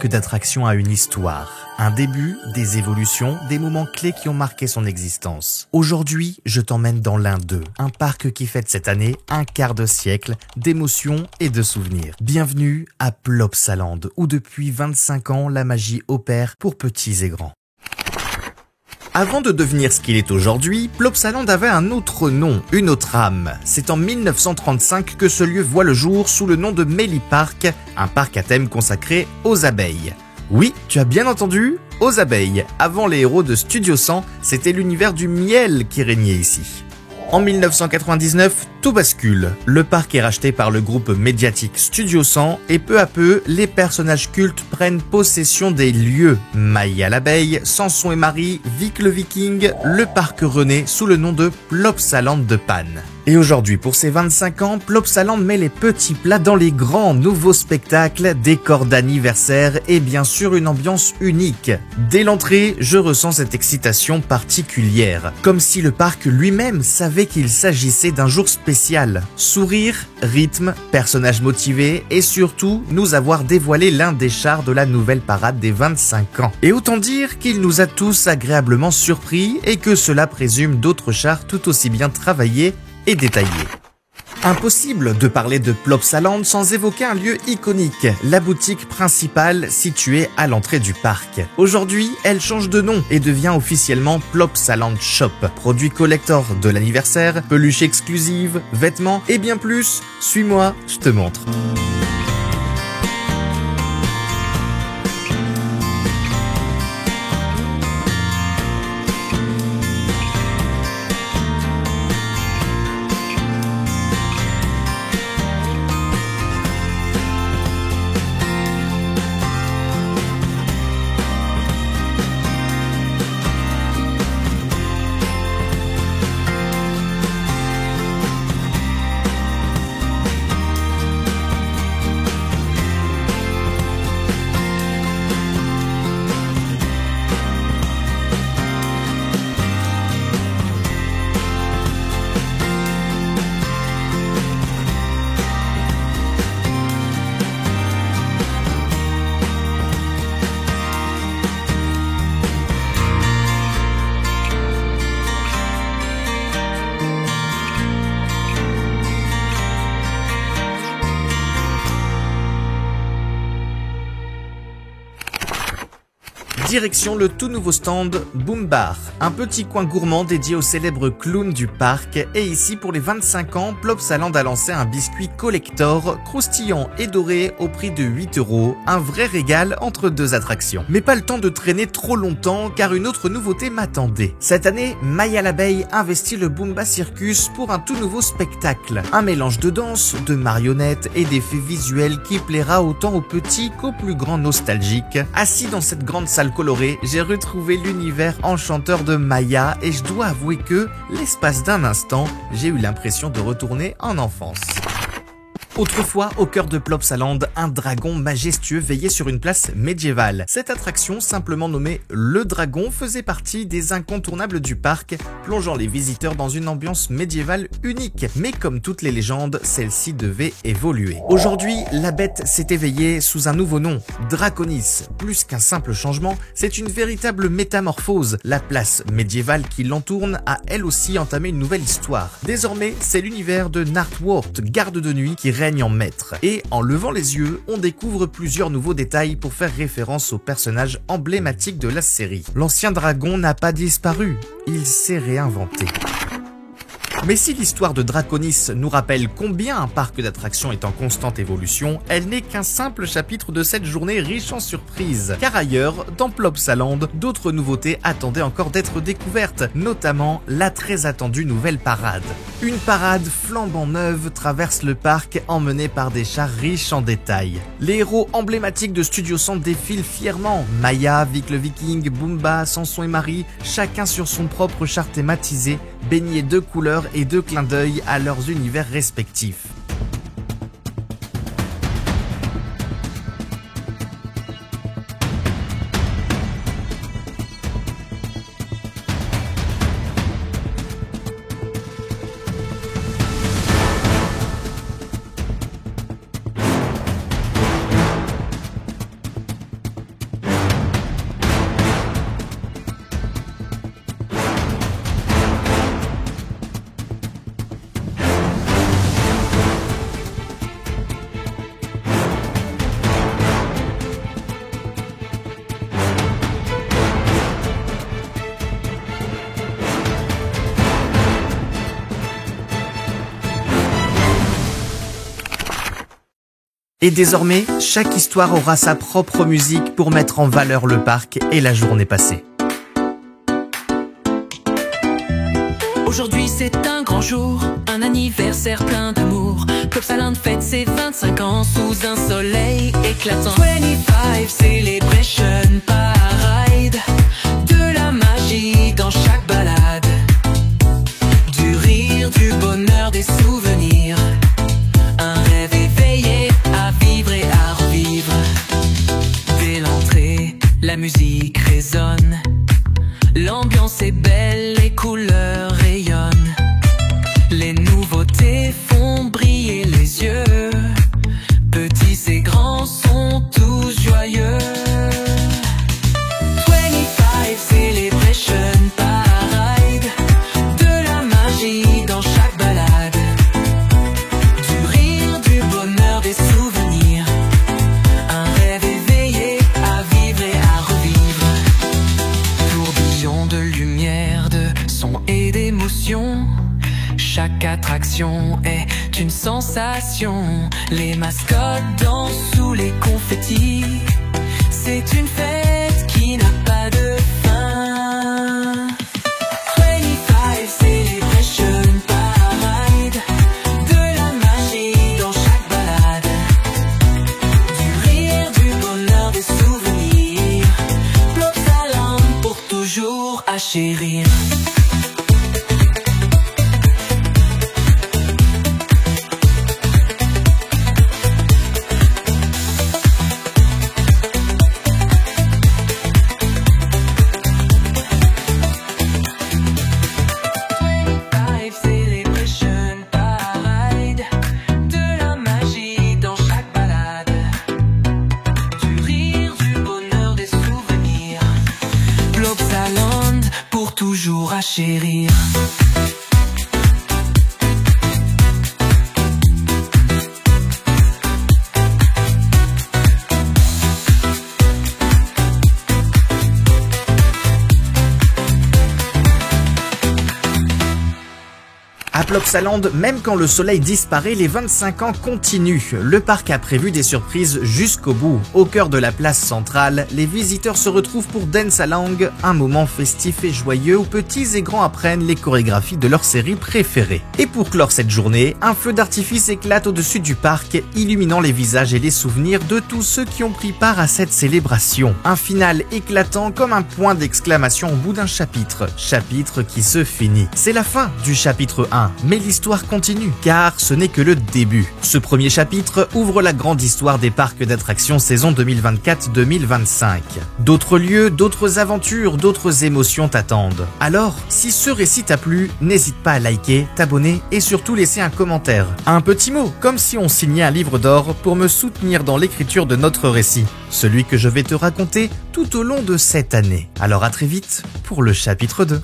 parc d'attractions a une histoire, un début, des évolutions, des moments clés qui ont marqué son existence. Aujourd'hui, je t'emmène dans l'un d'eux, un parc qui fête cette année un quart de siècle d'émotions et de souvenirs. Bienvenue à Plopsaland, où depuis 25 ans, la magie opère pour petits et grands. Avant de devenir ce qu'il est aujourd'hui, Plopsaland avait un autre nom, une autre âme. C'est en 1935 que ce lieu voit le jour sous le nom de Meili Park, un parc à thème consacré aux abeilles. Oui, tu as bien entendu, aux abeilles. Avant les héros de Studio 100, c'était l'univers du miel qui régnait ici. En 1999, tout bascule. Le parc est racheté par le groupe médiatique Studio 100 et peu à peu, les personnages cultes prennent possession des lieux. Maya l'abeille, Samson et Marie, Vic le viking, le parc renaît sous le nom de Plopsaland de Pan. Et aujourd'hui, pour ses 25 ans, Plopsaland met les petits plats dans les grands nouveaux spectacles, décors d'anniversaire et bien sûr une ambiance unique. Dès l'entrée, je ressens cette excitation particulière, comme si le parc lui-même savait qu'il s'agissait d'un jour spécial. Sourire, rythme, personnages motivés et surtout nous avoir dévoilé l'un des chars de la nouvelle parade des 25 ans. Et autant dire qu'il nous a tous agréablement surpris et que cela présume d'autres chars tout aussi bien travaillés et détaillé. Impossible de parler de Plopsaland sans évoquer un lieu iconique, la boutique principale située à l'entrée du parc. Aujourd'hui, elle change de nom et devient officiellement Plopsaland Shop. Produits collector de l'anniversaire, peluches exclusives, vêtements et bien plus. Suis-moi, je te montre. Direction le tout nouveau stand Boom Bar, un petit coin gourmand dédié au célèbre clown du parc. Et ici, pour les 25 ans, Plopsaland a lancé un biscuit collector, croustillant et doré au prix de 8 €, un vrai régal entre deux attractions. Mais pas le temps de traîner trop longtemps, car une autre nouveauté m'attendait. Cette année, Maya l'abeille investit le Boomba Circus pour un tout nouveau spectacle. Un mélange de danse, de marionnettes et d'effets visuels qui plaira autant aux petits qu'aux plus grands nostalgiques. Assis dans cette grande salle colorée, j'ai retrouvé l'univers enchanteur de Maya et je dois avouer que, l'espace d'un instant, j'ai eu l'impression de retourner en enfance. Autrefois, au cœur de Plopsaland, un dragon majestueux veillait sur une place médiévale. Cette attraction, simplement nommée Le Dragon, faisait partie des incontournables du parc, plongeant les visiteurs dans une ambiance médiévale unique. Mais comme toutes les légendes, celle-ci devait évoluer. Aujourd'hui, la bête s'est éveillée sous un nouveau nom, Draconis. Plus qu'un simple changement, c'est une véritable métamorphose. La place médiévale qui l'entoure a elle aussi entamé une nouvelle histoire. Désormais, c'est l'univers de Narthwort, garde de nuit, qui règne en maître. Et en levant les yeux, on découvre plusieurs nouveaux détails pour faire référence aux personnages emblématiques de la série. L'ancien dragon n'a pas disparu, il s'est réinventé. Mais si l'histoire de Draconis nous rappelle combien un parc d'attractions est en constante évolution, elle n'est qu'un simple chapitre de cette journée riche en surprises. Car ailleurs, dans Plopsaland, d'autres nouveautés attendaient encore d'être découvertes, notamment la très attendue nouvelle parade. Une parade flambant neuve traverse le parc, emmenée par des chars riches en détails. Les héros emblématiques de Studio 100 défilent fièrement. Maya, Vic le viking, Boomba, Samson et Marie, chacun sur son propre char thématisé, baigné de couleurs et de clins d'œil à leurs univers respectifs. Et désormais, chaque histoire aura sa propre musique pour mettre en valeur le parc et la journée passée. Aujourd'hui c'est un grand jour, un anniversaire plein d'amour. Plopsaland fête ses 25 ans sous un soleil éclatant. 25 Celebration Parade, de la magie dans chaque balade, du rire, du bonheur, des souvenirs, un rêve éveillé à vivre et à revivre. Dès l'entrée, la musique résonne, l'ambiance est belle, les couleurs rayonnent. Les nouveautés font briller les yeux, petits et grands sont tous joyeux. 25 Celebration Parade, de la magie dans chaque balade, du rire, du bonheur, des souvenirs, un rêve éveillé à vivre et à revivre. Tourbillon de lumière, de son et d'émotion, chaque attraction est une sensation. Les mascottes dansent sous les confettis, c'est une fête qui n'a pas de fin. 25 Celebration Parade, de la magie dans chaque balade, du rire, du bonheur, des souvenirs. Plopsaland pour toujours à chérir. Plopsaland pour toujours à chérir. À Plopsaland, même quand le soleil disparaît, les 25 ans continuent. Le parc a prévu des surprises jusqu'au bout. Au cœur de la place centrale, les visiteurs se retrouvent pour Dansalang, un moment festif et joyeux où petits et grands apprennent les chorégraphies de leur série préférée. Et pour clore cette journée, un feu d'artifice éclate au-dessus du parc, illuminant les visages et les souvenirs de tous ceux qui ont pris part à cette célébration. Un final éclatant comme un point d'exclamation au bout d'un chapitre. Chapitre qui se finit. C'est la fin du chapitre 1. Mais l'histoire continue, car ce n'est que le début. Ce premier chapitre ouvre la grande histoire des parcs d'attractions saison 2024-2025. D'autres lieux, d'autres aventures, d'autres émotions t'attendent. Alors, si ce récit t'a plu, n'hésite pas à liker, t'abonner et surtout laisser un commentaire. Un petit mot, comme si on signait un livre d'or pour me soutenir dans l'écriture de notre récit, celui que je vais te raconter tout au long de cette année. Alors à très vite pour le chapitre 2.